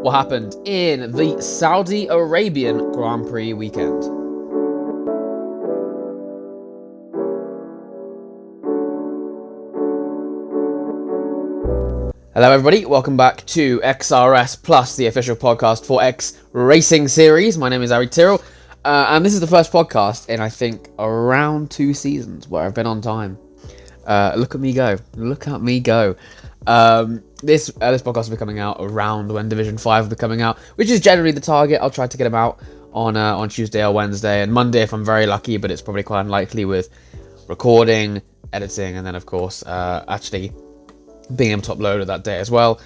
what happened in the Saudi Arabian Grand Prix weekend. Hello everybody, welcome back to XRS Plus, the official podcast for X Racing Series. My name is Ari Tyrrell, and this is the first podcast in, I think, around 2 seasons where I've been on time. Look at me go. This podcast will be coming out around when Division 5 will be coming out, which is generally the target. I'll try to get them out on Tuesday or Wednesday, and Monday if I'm very lucky, but it's probably quite unlikely with recording, editing, and then of course actually being able to upload it that day as well,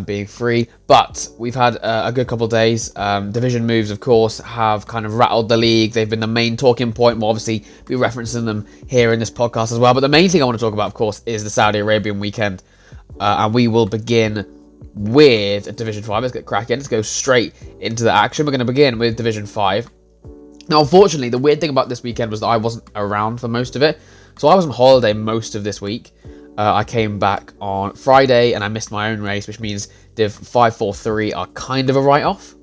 being free. But we've had a good couple of days. Division moves, of course, have kind of rattled the league. They've been the main talking point. We'll obviously be referencing them here in this podcast as well. But the main thing I want to talk about, of course, is the Saudi Arabian weekend. And we will begin with Division 5. Let's get cracking. Let's go straight into the action. We're going to begin with Division 5. Now, unfortunately, the weird thing about this weekend was that I wasn't around for most of it. So I was on holiday most of this week. I came back on Friday and I missed my own race, which means Div 543 are kind of a write-off.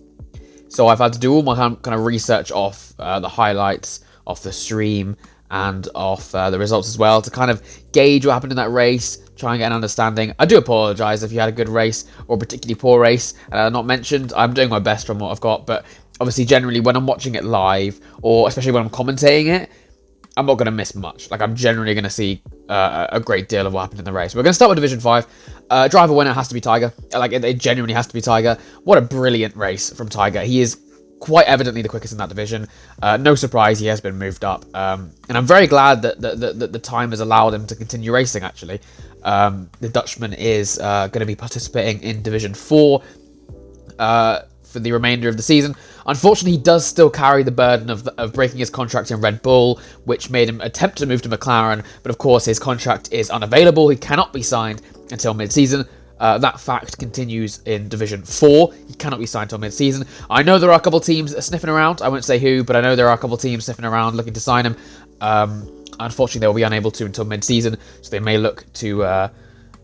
So I've had to do all my kind of research off the highlights, off the stream, and off the results as well to kind of gauge what happened in that race, try and get an understanding. I do apologise if you had a good race or a particularly poor race and not mentioned. I'm doing my best from what I've got, but obviously generally when I'm watching it live, or especially when I'm commentating it, I'm not going to miss much. Like, I'm generally going to see a great deal of what happened in the race. We're going to start with Division 5. Driver winner has to be Tiger. Like, it genuinely has to be Tiger. What a brilliant race from Tiger. He is quite evidently the quickest in that division. No surprise, he has been moved up. And I'm very glad that the time has allowed him to continue racing, actually. The Dutchman is going to be participating in Division 4 for the remainder of the season. Unfortunately, he does still carry the burden of breaking his contract in Red Bull, which made him attempt to move to McLaren, but of course his contract is unavailable. He cannot be signed until mid-season. That fact continues in Division 4. He cannot be signed until mid-season. I know there are a couple of teams sniffing around. I won't say who, but I know there are a couple of teams sniffing around looking to sign him. Unfortunately, they will be unable to until mid-season, so they may look to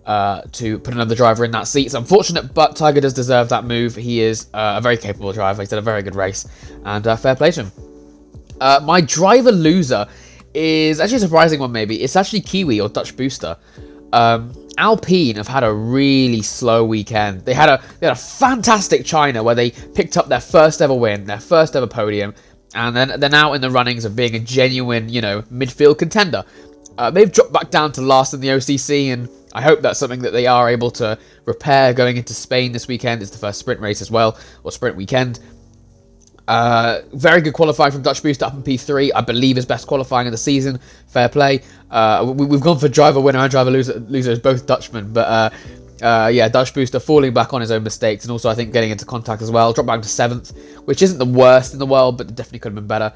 put another driver in that seat. It's unfortunate, but Tiger does deserve that move. He is a very capable driver. He's done a very good race, and fair play to him. My driver loser is actually a surprising one, maybe. It's actually Kiwi or Dutch Booster. Alpine have had a really slow weekend. They had a fantastic China where they picked up their first ever win, their first ever podium, and then they're now in the runnings of being a genuine, midfield contender. They've dropped back down to last in the OCC, and I hope that's something that they are able to repair going into Spain this weekend. It's the first sprint race as well, or sprint weekend. Very good qualifying from Dutch Booster up in P3. I believe his best qualifying of the season. Fair play. We've gone for driver winner and driver loser as both Dutchmen, but Dutch Booster falling back on his own mistakes, and also I think getting into contact as well. Dropped back to 7th, which isn't the worst in the world, but definitely could have been better.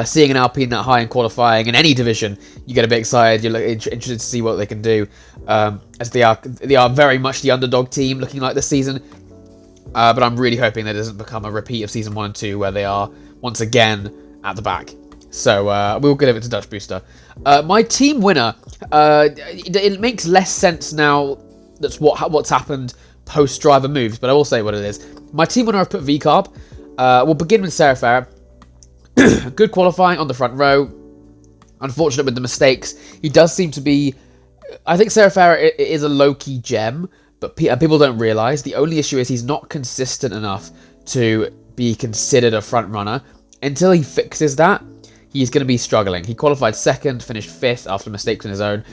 Seeing an Alpine that high in qualifying in any division, you get a bit excited. You're interested to see what they can do, as they are very much the underdog team looking like this season. But I'm really hoping that it doesn't become a repeat of season 1 and 2 where they are once again at the back. So we'll give it to Dutch Booster. My team winner, it makes less sense now. That's what's happened post driver moves, but I will say what it is. My team winner, I've put VCarb. We'll begin with Sarah Farah. Good qualifying on the front row. Unfortunate with the mistakes. He does seem to be... I think Sarah Farah is a low-key gem, but people don't realise. The only issue is he's not consistent enough to be considered a front runner. Until he fixes that, he's going to be struggling. He qualified 2nd, finished 5th after mistakes in his own.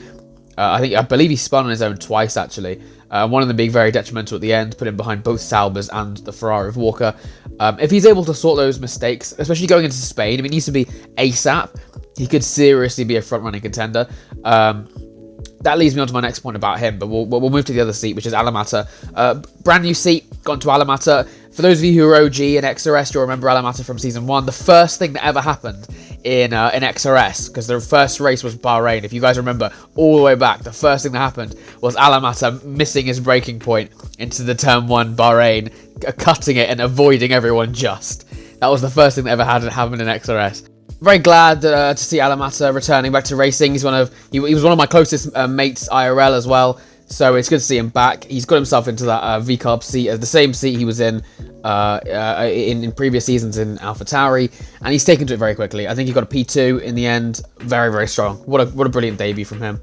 I believe he spun on his own twice, actually. One of them being very detrimental at the end, put him behind both Saubers and the Ferrari of Walker. If he's able to sort those mistakes, especially going into Spain, if it needs to be ASAP, he could seriously be a front-running contender. That leads me on to my next point about him, but we'll move to the other seat, which is Alamata. Brand new seat, gone to Alamata. For those of you who are OG in XRS, you'll remember Alamata from Season 1. The first thing that ever happened in XRS, because the first race was Bahrain. If you guys remember, all the way back, the first thing that happened was Alamata missing his braking point into the Turn 1 Bahrain, cutting it and avoiding everyone just. That was the first thing that ever happened in XRS. Very glad to see Alamata returning back to racing. He was one of my closest mates IRL as well. So it's good to see him back. He's got himself into that VCARB seat, the same seat he was in previous seasons in AlphaTauri, and he's taken to it very quickly. I think he got a P2 in the end. Very, very strong. What a brilliant debut from him.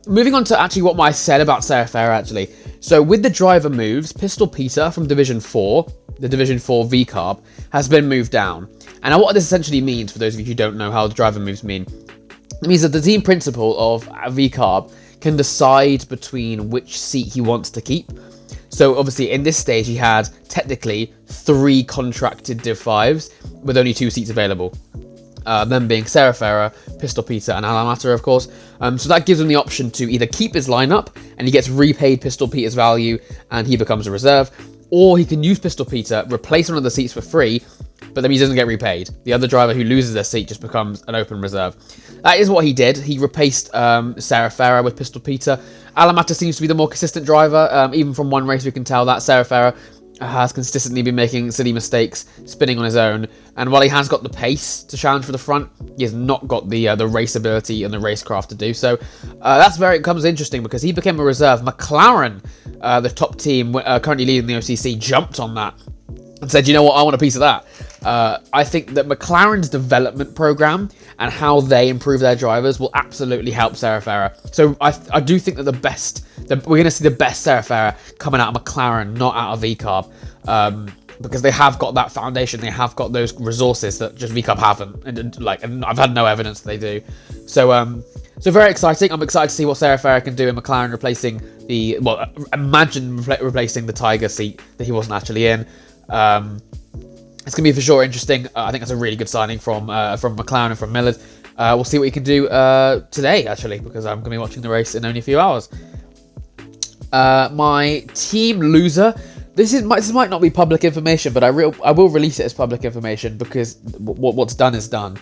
Moving on to actually what I said about Serifera, actually. So with the driver moves, Pistol Peter from Division 4, the Division 4 VCARB, has been moved down. And what this essentially means, for those of you who don't know how the driver moves mean, it means that the team principal of VCARB can decide between which seat he wants to keep. So obviously in this stage he had technically 3 contracted Div 5s with only 2 seats available. Them being Serifera, Pistol Peter and Alamata, of course. So that gives him the option to either keep his lineup and he gets repaid Pistol Peter's value and he becomes a reserve, or he can use Pistol Peter, replace one of the seats for free, but then he doesn't get repaid. The other driver who loses their seat just becomes an open reserve. That is what he did. He replaced Serifera with Pistol Peter. Alamata seems to be the more consistent driver. Even from one race we can tell that Serifera has consistently been making silly mistakes, spinning on his own, and while he has got the pace to challenge for the front, he has not got the race ability and the racecraft to do so. That's where it becomes interesting, because he became a reserve. McLaren, the top team currently leading the OCC, jumped on that and said, you know what, I want a piece of that. I think that McLaren's development program and how they improve their drivers will absolutely help Serifera. So I do think that we're going to see the best Serifera coming out of McLaren, not out of VCARB, because they have got that foundation, they have got those resources that just VCARB haven't, and I've had no evidence that they do. So very exciting. I'm excited to see what Serifera can do in McLaren, replacing imagine replacing the Tiger seat that he wasn't actually in. It's going to be for sure interesting. I think that's a really good signing from McLaren and from Millard. We'll see what he can do today, actually, because I'm going to be watching the race in only a few hours. My team loser. This might not be public information, but I will release it as public information, because what's done is done.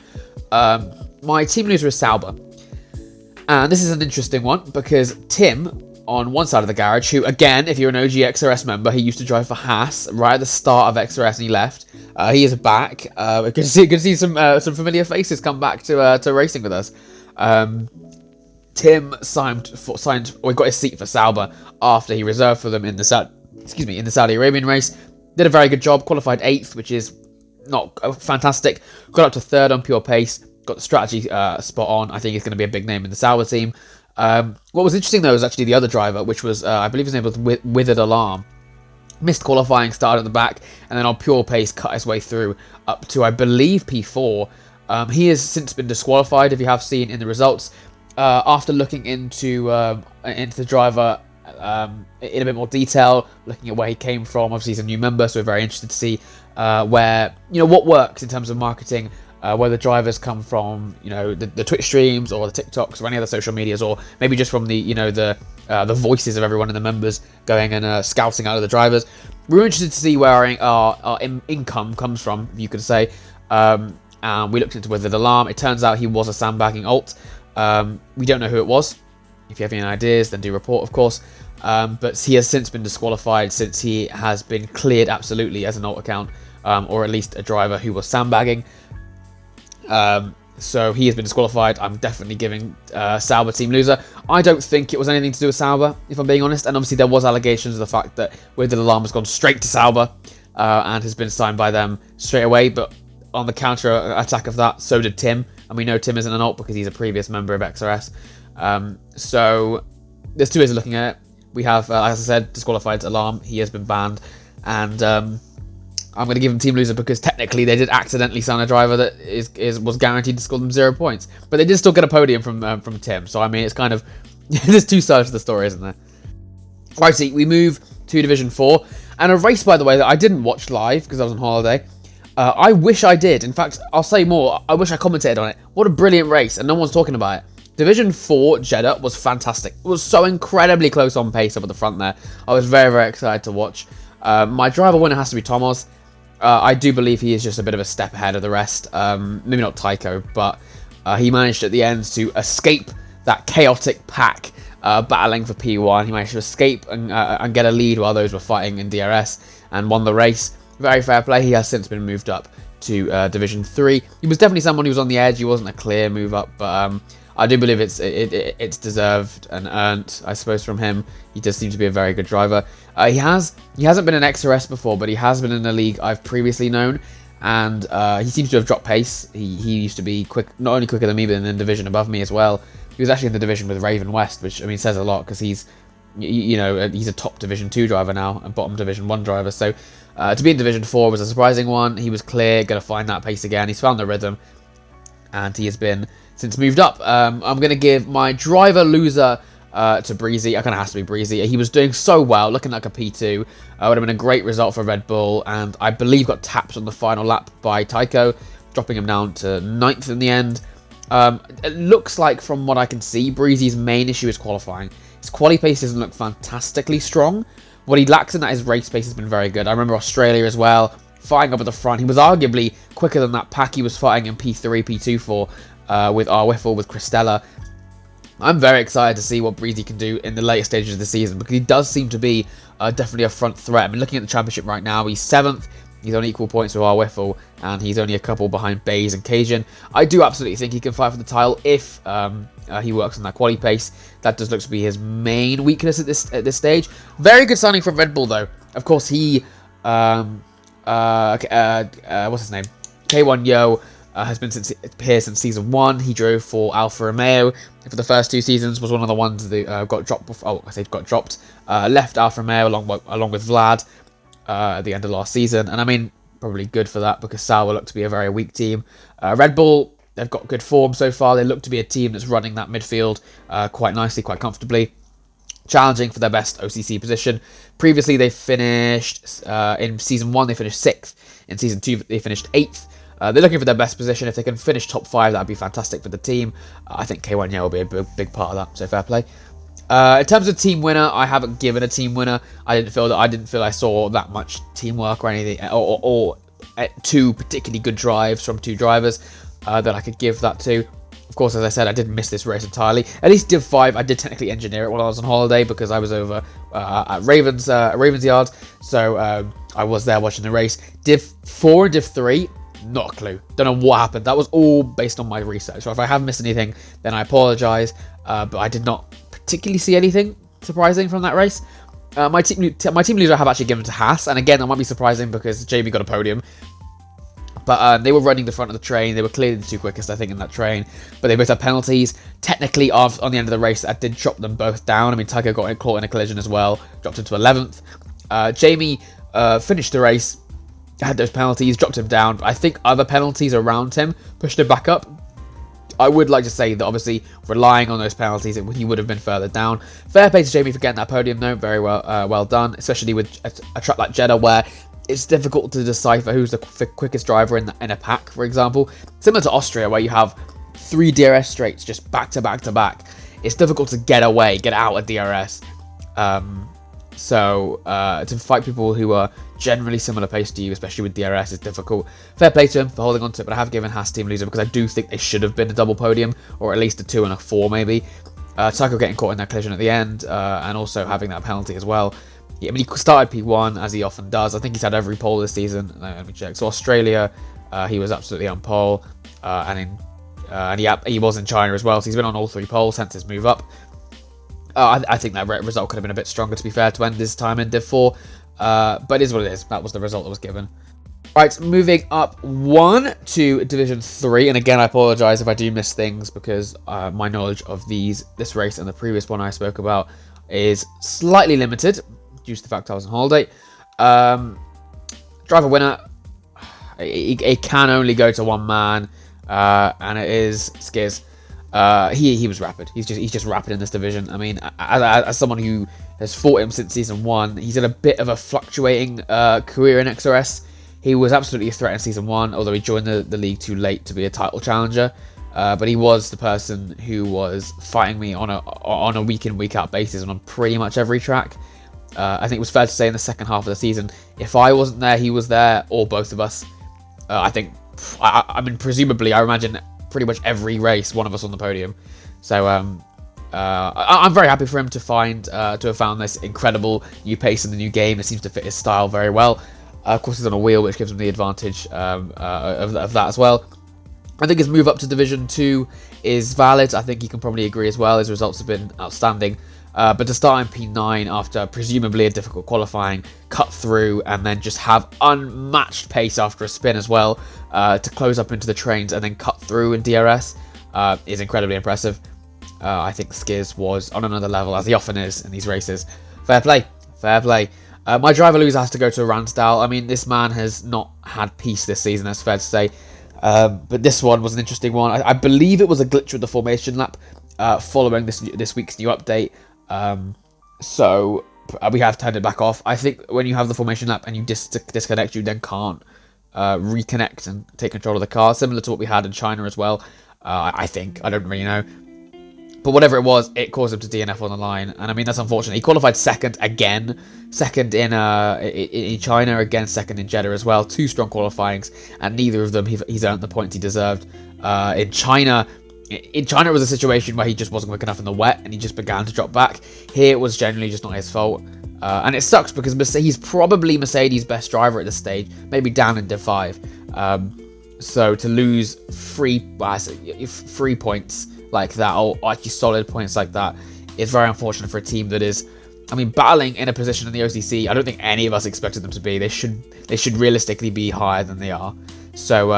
My team loser is Sauber. And this is an interesting one, because Tim, on one side of the garage, who, again, if you're an OG XRS member, he used to drive for Haas right at the start of XRS and he left. He is back. Good to see some familiar faces come back to racing with us. Tim got his seat for Sauber after he reserved for them in the Saudi Arabian race. Did a very good job, qualified 8th, which is not fantastic. Got up to 3rd on pure pace, got the strategy spot on. I think he's going to be a big name in the Sauber team. What was interesting though was actually the other driver, which was I believe his name was Withered Alarm. Missed qualifying, started at the back, and then on pure pace cut his way through up to, I believe, P4. He has since been disqualified, if you have seen in the results, after looking into the driver in a bit more detail, looking at where he came from. Obviously he's a new member, so we're very interested to see where, what works in terms of marketing, where the drivers come from, the Twitch streams or the TikToks or any other social medias, or maybe just from the voices of everyone in the members going and scouting out of the drivers. We're interested to see where our income comes from, you could say. And we looked into Withered Alarm. It turns out he was a sandbagging alt. We don't know who it was. If you have any ideas, then do report, of course. But he has since been disqualified, since he has been cleared absolutely as an alt account, or at least a driver who was sandbagging. So he has been disqualified. I'm definitely giving Sauber team loser. I don't think it was anything to do with Sauber, if I'm being honest. And obviously there was allegations of the fact that Withered Alarm has gone straight to Sauber and has been signed by them straight away. But on the counter attack of that, so did Tim. And we know Tim isn't an alt because he's a previous member of XRS. So there's two ways of looking at it. We have, as I said, disqualified Alarm. He has been banned. And I'm going to give him team loser because technically they did accidentally sign a driver that was guaranteed to score them 0 points. But they did still get a podium from Tim. So, I mean, it's kind of... there's two sides to the story, isn't there? Righty, we move to Division 4. And a race, by the way, that I didn't watch live because I was on holiday. I wish I did. In fact, I'll say more. I wish I commentated on it. What a brilliant race, and no one's talking about it. Division 4 Jeddah was fantastic. It was so incredibly close on pace up at the front there. I was very, very excited to watch. My driver winner has to be Tomas. I do believe he is just a bit of a step ahead of the rest. Maybe not Tycho, but he managed at the end to escape that chaotic pack battling for P1. He managed to escape and get a lead while those were fighting in DRS and won the race. Very fair play. He has since been moved up to Division 3. He was definitely someone who was on the edge. He wasn't a clear move up, but I do believe it's deserved and earned, I suppose, from him. He does seem to be a very good driver. He hasn't been an XRS before, but he has been in a league I've previously known, and he seems to have dropped pace. He used to be quick, not only quicker than me, but in the division above me as well. He was actually in the division with Raven West, which, I mean, says a lot, because he's a top Division 2 driver now and bottom Division 1 driver. So to be in Division 4 was a surprising one. He was clear, going to find that pace again. He's found the rhythm, and he has been since moved up. I'm going to give my driver loser to Breezy. I kind of has to be Breezy. He was doing so well, looking like a P2. Would have been a great result for Red Bull, and I believe got tapped on the final lap by Tycho, dropping him down to 9th in the end. It looks like, from what I can see, Breezy's main issue is qualifying. His quali pace doesn't look fantastically strong. What he lacks in that, his race pace has been very good. I remember Australia as well, fighting up at the front. He was arguably quicker than that pack he was fighting in P3, P2 for with our Wiffle, with Christella. I'm very excited to see what Breezy can do in the later stages of the season, because he does seem to be definitely a front threat. I mean, looking at the championship right now, he's 7th. He's on equal points with our Wiffle, and he's only a couple behind Baze and Cajun. I do absolutely think he can fight for the title if he works on that quali pace. That does look to be his main weakness at this stage. Very good signing from Red Bull, though. Of course, he what's his name? K1 Yo has been here since season 1. He drove for Alfa Romeo for the first 2 seasons. Was one of the ones that got dropped. Got dropped. Left Alfa Romeo along with Vlad at the end of last season, and I mean, probably good for that, because Sauber looked to be a very weak team. Red Bull, they've got good form so far. They look to be a team that's running that midfield quite nicely, quite comfortably, challenging for their best OCC position. Previously, they finished in season 1, they finished 6th. In season 2, they finished 8th. They're looking for their best position. If they can finish top 5, that'd be fantastic for the team. I think K1 will be a big part of that, so fair play. In terms of team winner, I haven't given a team winner. I didn't feel I saw that much teamwork or anything, or 2 particularly good drives from 2 drivers that I could give that to. Of course, as I said, I didn't miss this race entirely. At least Div 5, I did technically engineer it while I was on holiday, because I was over at Ravens Yard, so I was there watching the race. Div 4 and Div 3, not a clue. Don't know what happened. That was all based on my research. So if I have missed anything, then I apologise, but I did not particularly see anything surprising from that race. My team leader I have actually given to Haas, and again, that might be surprising because JB got a podium. But they were running the front of the train. They were clearly the 2 quickest, I think, in that train. But they both had penalties. Technically, on the end of the race, that did drop them both down. I mean, Tycho got caught in a collision as well, dropped into 11th. Jamie finished the race, had those penalties, dropped him down. I think other penalties around him pushed him back up. I would like to say that, obviously, relying on those penalties, he would have been further down. Fair play to Jamie for getting that podium, though. Very well done, especially with a track like Jeddah, where it's difficult to decipher who's the quickest driver in a pack, for example. Similar to Austria, where you have 3 DRS straights just back to back to back. It's difficult to get out of DRS. So to fight people who are generally similar pace to you, especially with DRS, is difficult. Fair play to him for holding on to it, but I have given Haas team loser because I do think they should have been a double podium, or at least a 2 and a 4 maybe. Tycho getting caught in that collision at the end, and also having that penalty as well. Yeah, I mean, he started P1 as he often does. I think he's had every pole this season. Let me check. So Australia, he was absolutely on pole, and he was in China as well. So he's been on all 3 poles since his move up. I think that result could have been a bit stronger, to be fair, to end this time in Div 4. But it is what it is. That was the result that was given. Right, moving up 1 to Division 3. And again, I apologise if I do miss things, because my knowledge of this race and the previous one I spoke about is slightly limited, due to the fact I was on holiday. Driver winner, it can only go to 1 man, and it is Skiz. He was rapid. He's just rapid in this division. I mean, as someone who has fought him since season 1, he's had a bit of a fluctuating career in XRS. He was absolutely a threat in season 1, although he joined the league too late to be a title challenger. But he was the person who was fighting me on a week in, week out basis and on pretty much every track. I think it was fair to say in the second half of the season, if I wasn't there, he was there, or both of us. I mean, presumably, I imagine pretty much every race, one of us on the podium. So I'm very happy for him to have found this incredible new pace in the new game. It seems to fit his style very well. Of course, he's on a wheel, which gives him the advantage of that as well. I think his move up to Division 2 is valid. I think he can probably agree as well. His results have been outstanding. But to start in P9 after presumably a difficult qualifying, cut through, and then just have unmatched pace after a spin as well, to close up into the trains and then cut through in DRS is incredibly impressive. I think Skiz was on another level, as he often is in these races. Fair play. Fair play. My driver loser has to go to Ransdal. I mean, this man has not had peace this season, that's fair to say. But this one was an interesting one. I believe it was a glitch with the formation lap following this week's new update. So we have turned it back off. I think when you have the formation lap and you disconnect, you then can't reconnect and take control of the car. Similar to what we had in China as well. I think. I don't really know. But whatever it was, it caused him to DNF on the line. And I mean, that's unfortunate. He qualified second again. Second in China, again second in Jeddah as well. 2 strong qualifyings, and neither of them he's earned the points he deserved. In China, it was a situation where he just wasn't quick enough in the wet, and he just began to drop back. Here, it was generally just not his fault. And it sucks because he's probably Mercedes' best driver at this stage, maybe down in Div 5. So to lose 3 points like that, or actually solid points like that, is very unfortunate for a team that is, I mean, battling in a position in the OCC. I don't think any of us expected them to be. They should realistically be higher than they are. So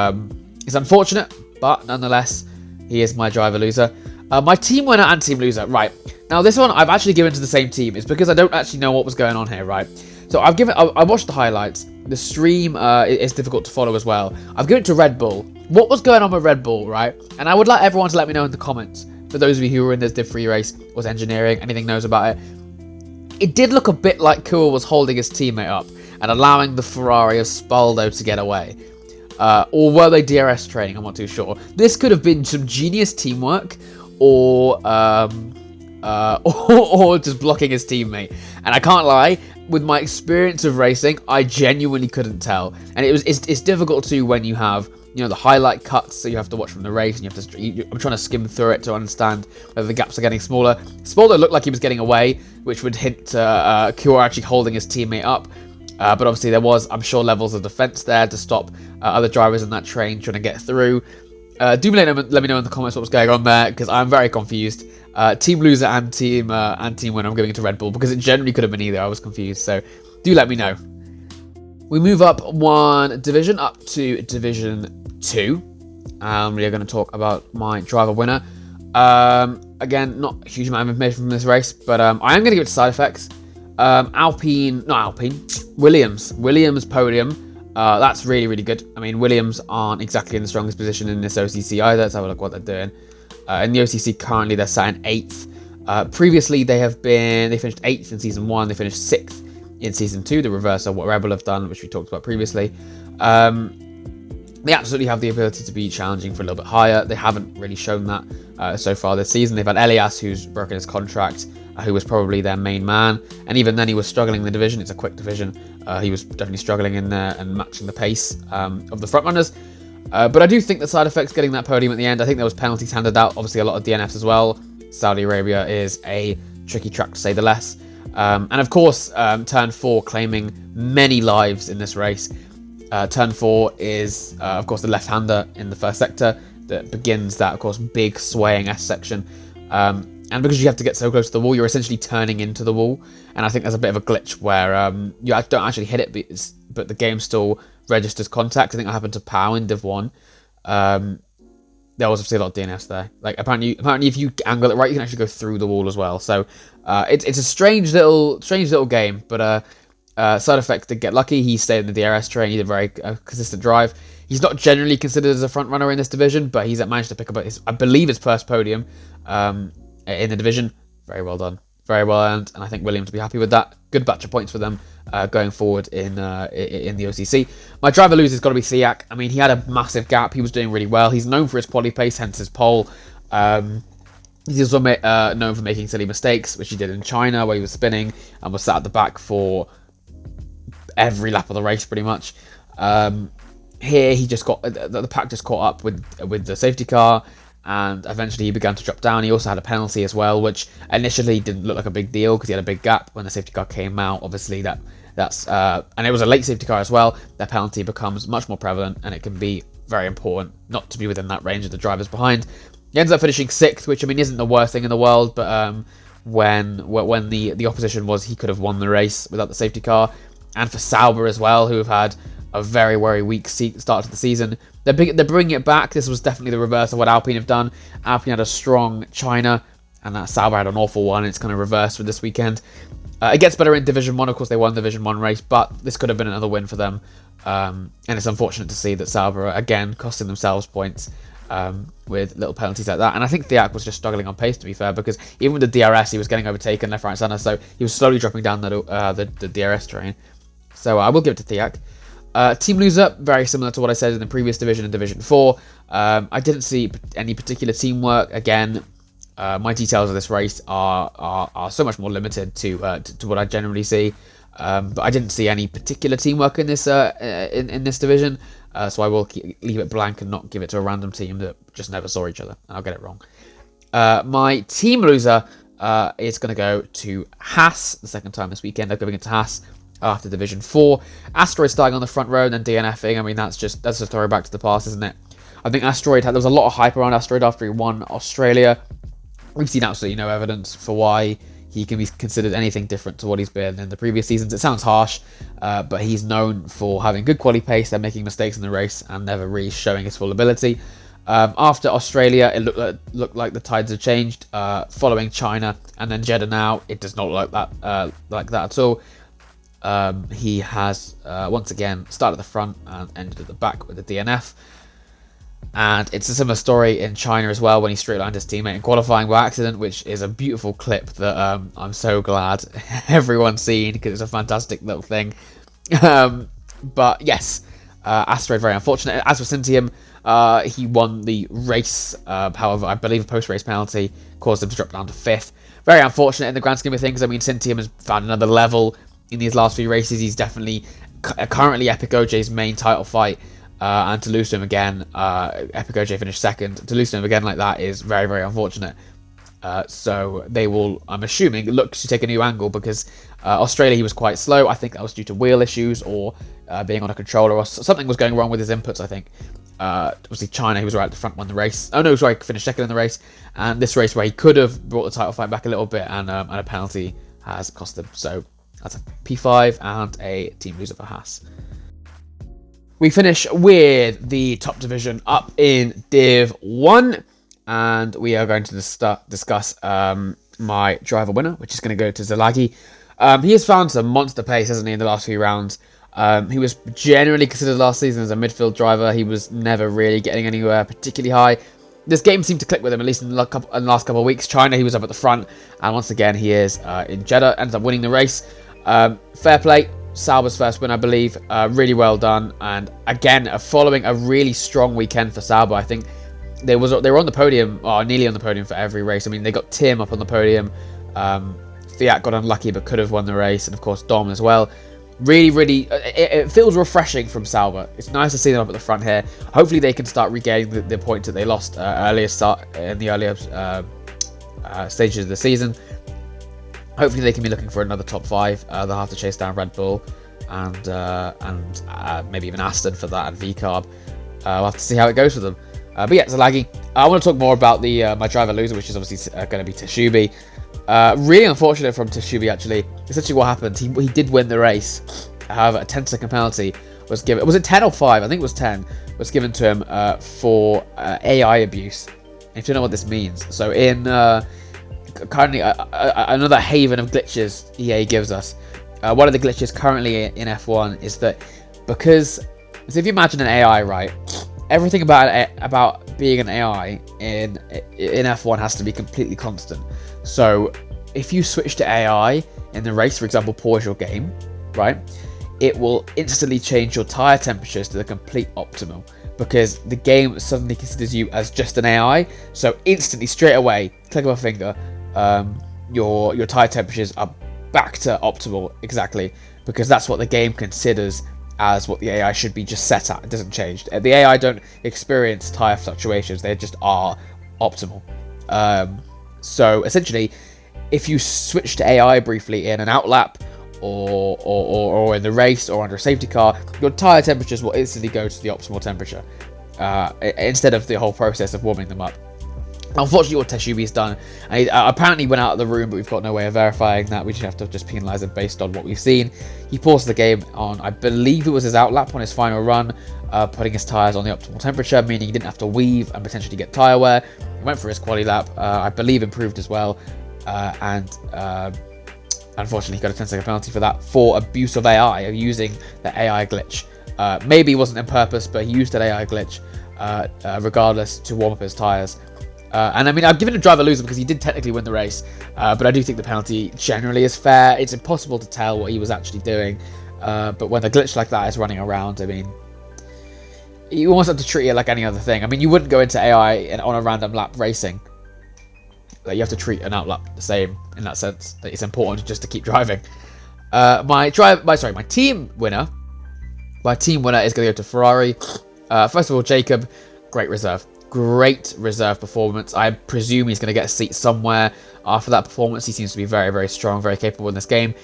it's unfortunate, but nonetheless, he is my driver loser. My team winner and team loser. Right, now this one I've actually given to the same team. It's because I don't actually know what was going on here, right? So I watched the highlights. The stream is difficult to follow as well. I've given it to Red Bull. What was going on with Red Bull, right? And I would like everyone to let me know in the comments. For those of you who were in this Div 3 race, was engineering, anything knows about it. It did look a bit like Kuhl was holding his teammate up and allowing the Ferrari of Spaldo to get away. Or were they DRS training? I'm not too sure. This could have been some genius teamwork, or just blocking his teammate. And I can't lie, with my experience of racing, I genuinely couldn't tell. And it's difficult too when you have, you know, the highlight cuts, so you have to watch from the race, and I'm trying to skim through it to understand whether the gaps are getting smaller. Spaldo looked like he was getting away, which would hint to Kuhl actually holding his teammate up. But obviously there was, I'm sure, levels of defense there to stop other drivers in that train trying to get through. Do let me know in the comments what was going on there, because I'm very confused. Team loser and team winner, I'm giving it to Red Bull, because it generally could have been either. I was confused, so do let me know. We move up one division, up to Division 2. We are going to talk about my driver winner. Again, not a huge amount of information from this race, but I am going to give it to side effects. Williams podium. That's really, really good. I mean, Williams aren't exactly in the strongest position in this OCC either. Let's have a look what they're doing. In the OCC currently, they're sat in 8th. Previously, they finished 8th in Season 1. They finished 6th in Season 2, the reverse of what Rebel have done, which we talked about previously. They absolutely have the ability to be challenging for a little bit higher. They haven't really shown that so far this season. They've had Elias, who's broken his contract, who was probably their main man. And even then, he was struggling in the division. It's a quick division. He was definitely struggling in there and matching the pace of the frontrunners. But I do think the side effects getting that podium at the end. I think there was penalties handed out. Obviously, a lot of DNFs as well. Saudi Arabia is a tricky track, to say the less. And of course, Turn 4 claiming many lives in this race. Turn 4 is, of course, the left-hander in the first sector that begins that, of course, big swaying S section. And because you have to get so close to the wall, you're essentially turning into the wall. And I think there's a bit of a glitch where you don't actually hit it, but the game still registers contact. I think that happened to Pau in Div 1. There was obviously a lot of DNFs there. Like apparently, if you angle it right, you can actually go through the wall as well. So it's a strange little game. But side effects did get lucky. He stayed in the DRS train. He did a very consistent drive. He's not generally considered as a front runner in this division, but he's managed to pick up I believe his first podium in the division. Very well done. Very well earned, and I think Williams will be happy with that. Good batch of points for them going forward in the OCC. My driver loser's got to be Thiak. I mean, he had a massive gap. He was doing really well. He's known for his quali pace, hence his pole. He's also known for making silly mistakes, which he did in China, where he was spinning and was sat at the back for every lap of the race, pretty much. Here, he just got the pack just caught up with the safety car. And eventually he began to drop down. He also had a penalty as well, which initially didn't look like a big deal because he had a big gap. When the safety car came out, obviously and it was a late safety car as well. That penalty becomes much more prevalent, and it can be very important not to be within that range of the drivers behind. He ends up finishing 6th, which, I mean, isn't the worst thing in the world, but when the opposition was, he could have won the race without the safety car. And for Sauber as well, who have had a very, very weak start to the season, they're bringing it back. This was definitely the reverse of what Alpine have done. Alpine had a strong China, and Sauber had an awful one. It's kind of reversed for this weekend. It gets better in Division 1. Of course, they won the Division 1 race, but this could have been another win for them. And it's unfortunate to see that Sauber are, again, costing themselves points with little penalties like that. And I think Thiac was just struggling on pace, to be fair, because even with the DRS, he was getting overtaken left, right, centre, so he was slowly dropping down the DRS train. So I will give it to Thiac. Team loser, very similar to what I said in the previous division, in Division 4. I didn't see any particular teamwork. Again, my details of this race are so much more limited to what I generally see. But I didn't see any particular teamwork in this in this division, so I will leave it blank and not give it to a random team that just never saw each other. I'll get it wrong. My team loser is going to go to Haas. The second time this weekend, I'm giving it to Haas after Division 4. Asteroid starting on the front row and then DNFing. I mean, that's a throwback to the past, isn't it? I think Asteroid there was a lot of hype around Asteroid after he won Australia. We've seen absolutely no evidence for why he can be considered anything different to what he's been in the previous seasons. It sounds harsh, but he's known for having good quality pace and making mistakes in the race and never really showing his full ability. After Australia, it looked like the tides have changed. Following China and then Jeddah now, it does not look like that at all. He has once again started at the front and ended at the back with the DNF. And it's a similar story in China as well, when he straight-lined his teammate in qualifying by accident, which is a beautiful clip that I'm so glad everyone's seen, because it's a fantastic little thing. But yes, Asteroid, very unfortunate. As for Cintium, he won the race. However, I believe a post-race penalty caused him to drop down to 5th. Very unfortunate in the grand scheme of things. I mean, Cintium has found another level in these last few races. He's definitely currently Epic OJ's main title fight. And to lose to him again, Epic OJ finished 2nd. To lose to him again like that is very, very unfortunate. So they will, I'm assuming, look to take a new angle, because Australia, he was quite slow. I think that was due to wheel issues or being on a controller, or something was going wrong with his inputs, I think. Obviously, China, he was right at the front, won the race. Oh no, sorry, finished 2nd in the race. And this race where he could have brought the title fight back a little bit, and a penalty has cost him. So that's a P5 and a team loser for Haas. We finish with the top division up in Div 1, and we are going to discuss my driver winner, which is going to go to Zalagi. He has found some monster pace, hasn't he, in the last few rounds. He was generally considered last season as a midfield driver. He was never really getting anywhere particularly high. This game seemed to click with him, at least in the last couple of weeks. China, he was up at the front, and once again, he is in Jeddah, ends up winning the race. Fair play. Sauber's first win, I believe. Really well done. And again, following a really strong weekend for Sauber. I think they were on the podium, or nearly on the podium for every race. I mean, they got Tim up on the podium. Fiat got unlucky but could have won the race. And of course, Dom as well. Really, it feels refreshing from Sauber. It's nice to see them up at the front here. Hopefully they can start regaining the points that they lost earlier stages of the season. Hopefully they can be looking for another top 5. They'll have to chase down Red Bull and maybe even Aston for that, and VCarb. We'll have to see how it goes for them. But yeah, Zalagi. I want to talk more about my driver loser, which is obviously going to be Teshubi. Really unfortunate from Teshubi, actually. Essentially what happened, he did win the race. However, a 10-second penalty was given. Was it 10 or 5? I think it was 10. Was given to him for AI abuse. And if you don't know what this means. So in... currently another haven of glitches EA gives us. One of the glitches currently in F1 is that so if you imagine an AI, right, everything about being an AI in F1 has to be completely constant. So if you switch to AI in the race, for example, pause your game, right, it will instantly change your tire temperatures to the complete optimal, because the game suddenly considers you as just an AI. So instantly, straight away, click of a finger, your tire temperatures are back to optimal, exactly, because that's what the game considers as what the AI should be just set at. It doesn't change. The AI don't experience tire fluctuations, they just are optimal. So essentially, if you switch to AI briefly in an outlap or in the race or under a safety car, your tire temperatures will instantly go to the optimal temperature. instead of the whole process of warming them up. Unfortunately, what Teshubi's done, and he apparently went out of the room, but we've got no way of verifying that. We just have to just penalise him based on what we've seen. He paused the game on, I believe it was his outlap on his final run, putting his tyres on the optimal temperature, meaning he didn't have to weave and potentially get tyre wear. He went for his quali lap, I believe improved as well, and unfortunately he got a 10-second penalty for that, for abuse of AI, of using the AI glitch. Maybe it wasn't on purpose, but he used an AI glitch regardless to warm up his tyres. And I mean, I've given a driver loser because he did technically win the race, but I do think the penalty generally is fair. It's impossible to tell what he was actually doing, but when a glitch like that is running around, I mean, you almost have to treat it like any other thing. I mean, you wouldn't go into AI on a random lap racing. You have to treat an outlap the same in that sense, that it's important just to keep driving. My team winner is going to go to Ferrari. First of all, Jacob, great reserve. Great reserve performance. I presume he's going to get a seat somewhere after that performance. He seems to be very, very strong, very capable in this game.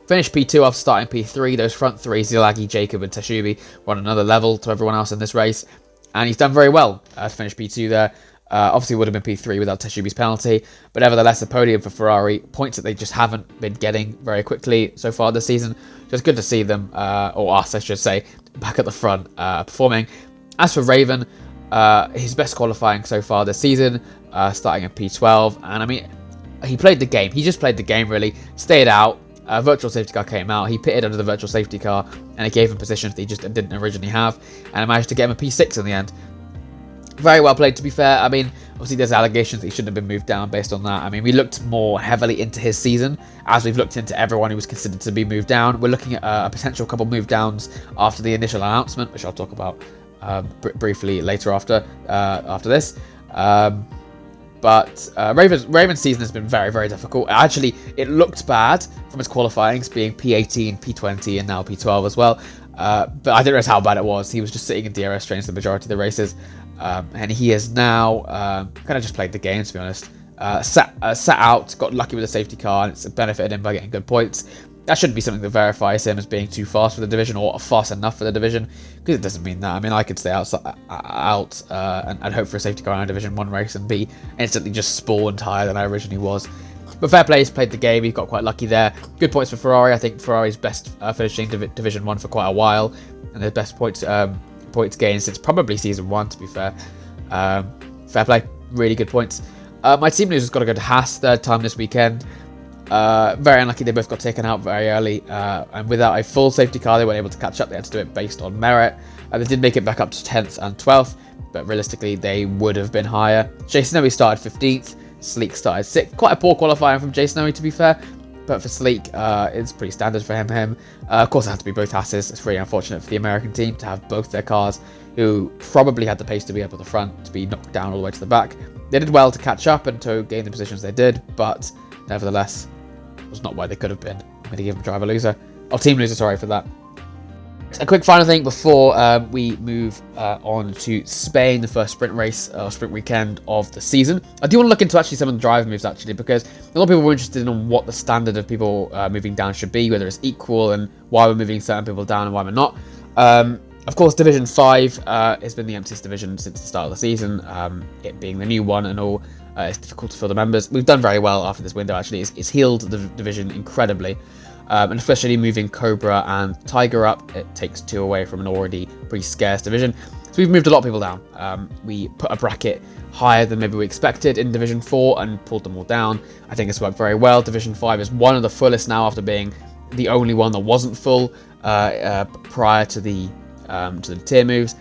Finished P2 after starting P3. Those front three, Zilagi, Jacob and Teshubi, were on another level to everyone else in this race. And he's done very well to finish P2 there. Obviously, would have been P3 without Teshubi's penalty. But nevertheless, a podium for Ferrari. Points that they just haven't been getting very quickly so far this season. Just good to see them, or us, I should say, back at the front performing. As for Raven, his best qualifying so far this season, starting at P12, and I mean, he played the game. He just played the game, really. Stayed out. Virtual safety car came out. He pitted under the virtual safety car, and it gave him positions that he just didn't originally have, and I managed to get him a P6 in the end. Very well played, to be fair. I mean, obviously there's allegations that he shouldn't have been moved down based on that. I mean, we looked more heavily into his season, as we've looked into everyone who was considered to be moved down. We're looking at a potential couple move downs after the initial announcement, which I'll talk about briefly later after this. But Raven's season has been very, very difficult. Actually, it looked bad from his qualifyings, being P18, P20, and now P12 as well. But I didn't realize how bad it was. He was just sitting in DRS trains the majority of the races. And he has now kind of just played the game, to be honest. Sat out, got lucky with the safety car, and it's benefited him by getting good points. That shouldn't be something that verifies him as being too fast for the division or fast enough for the division, because it doesn't mean that. I mean, I could stay out and hope for a safety car in a Division 1 race and be instantly just spawned higher than I originally was. But fair play, he's played the game, he got quite lucky there. Good points for Ferrari. I think Ferrari's best finishing Division 1 for quite a while, and their best points gained since probably Season 1, to be fair. Fair play, really good points. My team loser's got to go to Haas, third time this weekend. Very unlucky, they both got taken out very early, and without a full safety car they weren't able to catch up. They had to do it based on merit. They did make it back up to 10th and 12th, but realistically they would have been higher. Jay Snowy started 15th, Sleek started 6th. Quite a poor qualifying from Jay Snowy, to be fair, but for Sleek it's pretty standard for him. Of course it had to be both Hasses. It's really unfortunate for the American team to have both their cars, who probably had the pace to be up at the front, to be knocked down all the way to the back. They did well to catch up and to gain the positions they did, but nevertheless was not where they could have been. I'm going to give them driver loser. Oh, team loser, sorry for that. A quick final thing before we move on to Spain, the first sprint race, or sprint weekend of the season. I do want to look into actually some of the driver moves, actually, because a lot of people were interested in what the standard of people moving down should be, whether it's equal, and why we're moving certain people down and why we're not. Of course, Division 5 has been the emptiest division since the start of the season, it being the new one and all. It's difficult to fill the members. We've done very well after this window, actually. It's healed the division incredibly. And especially moving Cobra and Tiger up, it takes 2 away from an already pretty scarce division. So we've moved a lot of people down. We put a bracket higher than maybe we expected in Division 4 and pulled them all down. I think it's worked very well. Division 5 is one of the fullest now, after being the only one that wasn't full prior to the tier moves.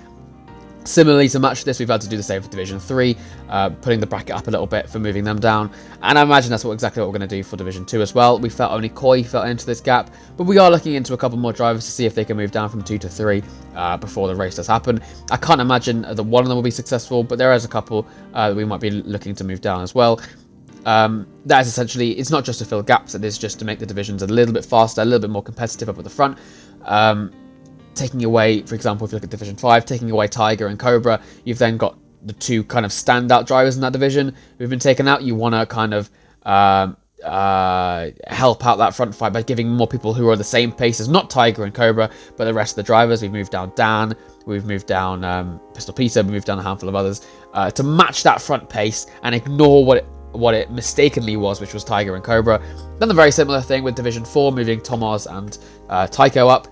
Similarly, to match this, we've had to do the same for Division 3, putting the bracket up a little bit for moving them down. And I imagine that's exactly what we're going to do for Division 2 as well. We felt only Koi fell into this gap, but we are looking into a couple more drivers to see if they can move down from 2 to 3 before the race does happen. I can't imagine that one of them will be successful, but there is a couple that we might be looking to move down as well. That is essentially, it's not just to fill gaps, it is just to make the divisions a little bit faster, a little bit more competitive up at the front. Taking away, for example, if you look at Division 5, taking away Tiger and Cobra, you've then got the 2 kind of standout drivers in that division who've been taken out. You want to kind of help out that front fight by giving more people who are the same pace as not Tiger and Cobra, but the rest of the drivers. We've moved down Dan, we've moved down Pistol Peter, we moved down a handful of others to match that front pace and ignore what it mistakenly was, which was Tiger and Cobra. Done the very similar thing with Division 4, moving Tomoz and Tycho up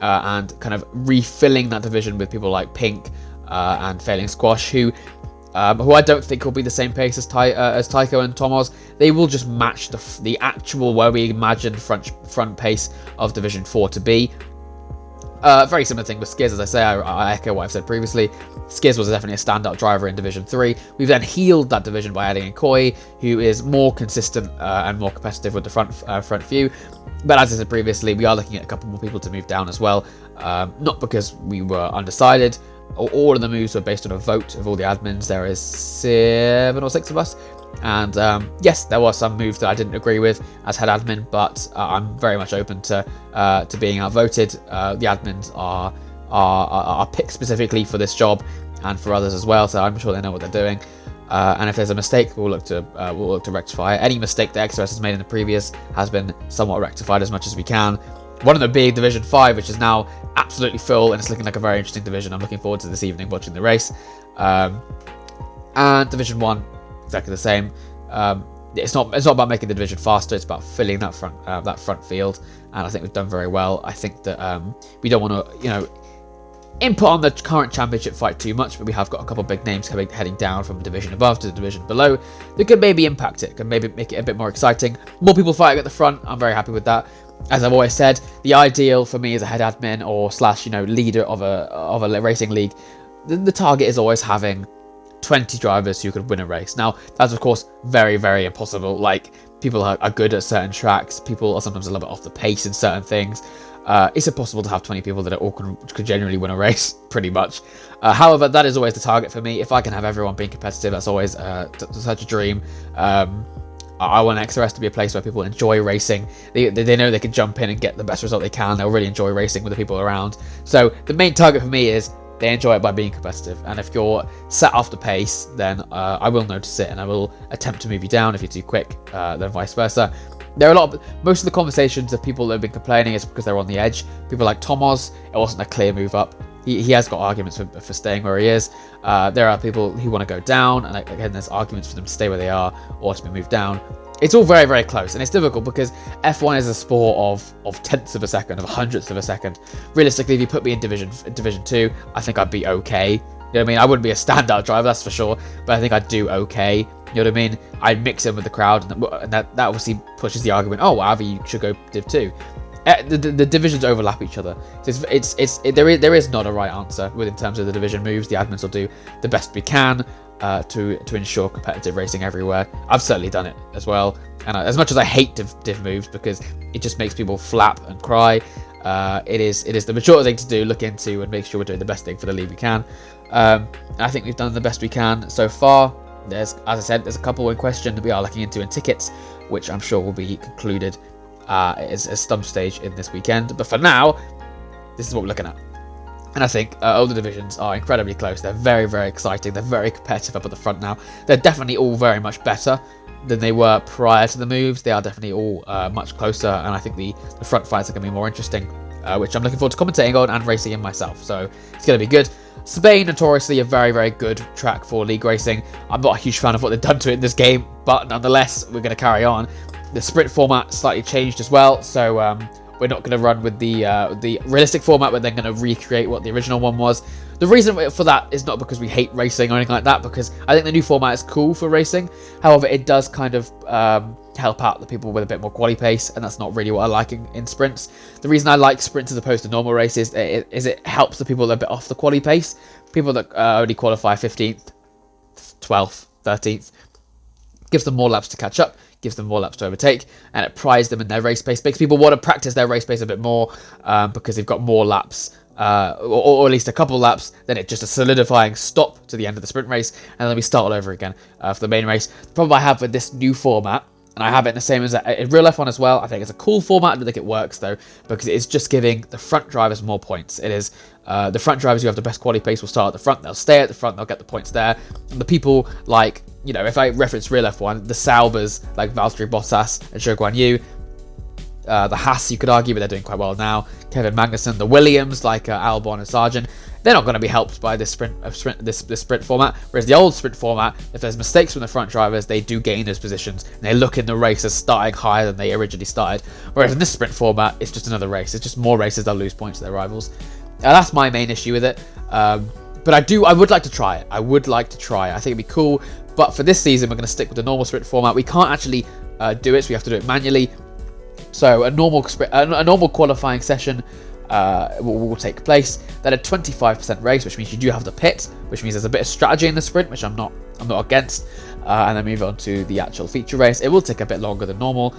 and kind of refilling that division with people like Pink and Failing Squash, who I don't think will be the same pace as Tycho and Tomoz. They will just match the actual where we imagine front pace of Division 4 to be. Very similar thing with Skiz, as I say, I echo what I've said previously. Skiz was definitely a standout driver in Division 3. We've then healed that division by adding in Koi, who is more consistent and more competitive with the front few. But as I said previously, we are looking at a couple more people to move down as well. Not because we were undecided. All of the moves were based on a vote of all the admins. There is 7 or 6 of us. And yes, there were some moves that I didn't agree with as head admin, but I'm very much open to being outvoted. The admins are picked specifically for this job and for others as well, so I'm sure they know what they're doing. And if there's a mistake, we'll look to rectify it. Any mistake that XOS has made in the previous has been somewhat rectified as much as we can. One of them being Division 5, which is now absolutely full, and it's looking like a very interesting division. I'm looking forward to this evening watching the race. And Division 1, exactly the same. It's not about making the division faster. It's about filling that front field, and I think we've done very well. I think that we don't want to input on the current championship fight too much, but we have got a couple of big names heading down from the division above to the division below that could maybe impact it, could maybe make it a bit more exciting. More people fighting at the front. I'm very happy with that. As I've always said, the ideal for me as a head admin or / leader of a racing league, the target is always having 20 drivers who could win a race. Now, that's of course very, very impossible. Like, people are good at certain tracks, people are sometimes a little bit off the pace in certain things. It's impossible to have 20 people that all could genuinely win a race, pretty much. However, that is always the target for me. If I can have everyone being competitive, that's always such a dream. I want XRS to be a place where people enjoy racing. They know they can jump in and get the best result they can. They'll really enjoy racing with the people around. So the main target for me is they enjoy it by being competitive. And if you're set off the pace, then I will notice it and I will attempt to move you down. If you're too quick, then vice versa. There are most of the conversations of people that have been complaining is because they're on the edge. People like Tomoz, it wasn't a clear move up. He has got arguments for staying where he is. There are people who want to go down, and again, there's arguments for them to stay where they are or to be moved down. It's all very, very close, and it's difficult because F1 is a sport of tenths of a second, of hundredths of a second. Realistically, if you put me in Division 2, I think I'd be okay. You know what I mean? I wouldn't be a standout driver, that's for sure, but I think I'd do okay. You know what I mean? I'd mix in with the crowd, and that obviously pushes the argument, oh, well, Avi, you should go Div 2. The divisions overlap each other. So there is not a right answer in terms of the division moves. The admins will do the best we can to ensure competitive racing everywhere. I've certainly done it as well. And as much as I hate div moves because it just makes people flap and cry, it is the mature thing to do. Look into and make sure we're doing the best thing for the league we can. I think we've done the best we can so far. As I said, there's a couple in question that we are looking into in tickets, which I'm sure will be concluded as some stage in this weekend. But for now, this is what we're looking at. And I think all the divisions are incredibly close. They're very, very exciting. They're very competitive up at the front now. They're definitely all very much better than they were prior to the moves. They are definitely all much closer. And I think the front fights are going to be more interesting, which I'm looking forward to commentating on and racing in myself. So it's going to be good. Spain, notoriously a very, very good track for league racing. I'm not a huge fan of what they've done to it in this game, but nonetheless, we're going to carry on. The sprint format slightly changed as well, so we're not going to run with the realistic format. We're then going to recreate what the original one was. The reason for that is not because we hate racing or anything like that, because I think the new format is cool for racing. However, it does kind of help out the people with a bit more quali pace, and that's not really what I like in sprints. The reason I like sprints as opposed to normal races is it helps the people a bit off the quali pace. People that only qualify 15th, 12th, 13th, gives them more laps to catch up, gives them more laps to overtake, and it pries them in their race pace, makes people want to practice their race pace a bit more because they've got more laps, or at least a couple laps. Then it's just a solidifying stop to the end of the sprint race, and then we start all over again for the main race. The problem I have with this new format, and I have it in the same as in real life one as well, I think it's a cool format. I don't think it works though, because it's just giving the front drivers more points. It is the front drivers who have the best quality pace will start at the front, they'll stay at the front, they'll get the points there. And the people like, if I reference real F1, the Saubers like Valtteri Bottas and Zhou Guan Yu, the Haas you could argue, but they're doing quite well now. Kevin Magnussen, the Williams like Albon and Sargent. they're not going to be helped by this sprint format. Whereas the old sprint format, if there's mistakes from the front drivers, they do gain those positions, and they look in the race as starting higher than they originally started. Whereas in this sprint format, it's just another race. It's just more races they'll lose points to their rivals. That's my main issue with it. But I would like to try it. I think it'd be cool. But for this season, we're going to stick with the normal sprint format. We can't actually do it, so we have to do it manually. So a normal qualifying session will take place. Then a 25% race, which means you do have to pit, which means there's a bit of strategy in the sprint, which I'm not against. And then move on to the actual feature race. It will take a bit longer than normal,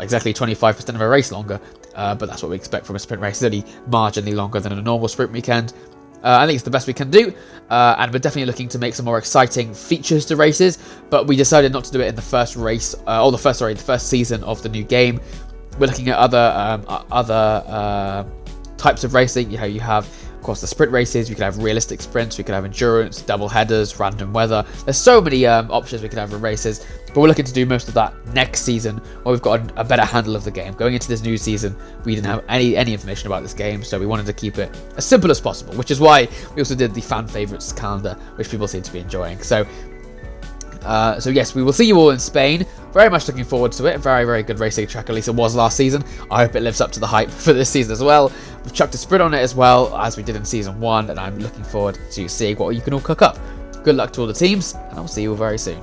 exactly 25% of a race longer. But that's what we expect from a sprint race. It's only marginally longer than a normal sprint weekend. I think it's the best we can do, and we're definitely looking to make some more exciting features to races, but we decided not to do it in the first race, the first season of the new game. We're looking at other types of racing. You have, of course, the sprint races. We could have realistic sprints. We could have endurance, double headers, random weather. There's so many options we could have for races, but we're looking to do most of that next season, where we've got a better handle of the game. Going into this new season, we didn't have any information about this game, so we wanted to keep it as simple as possible, which is why we also did the fan favorites calendar, which people seem to be enjoying. So yes, we will see you all in Spain. Very much looking forward to it. Very, very good racing track, at least it was last season. I hope it lives up to the hype for this season as well. We've chucked a sprint on it as well, as we did in season 1, and I'm looking forward to seeing what you can all cook up. Good luck to all the teams, and I'll see you all very soon.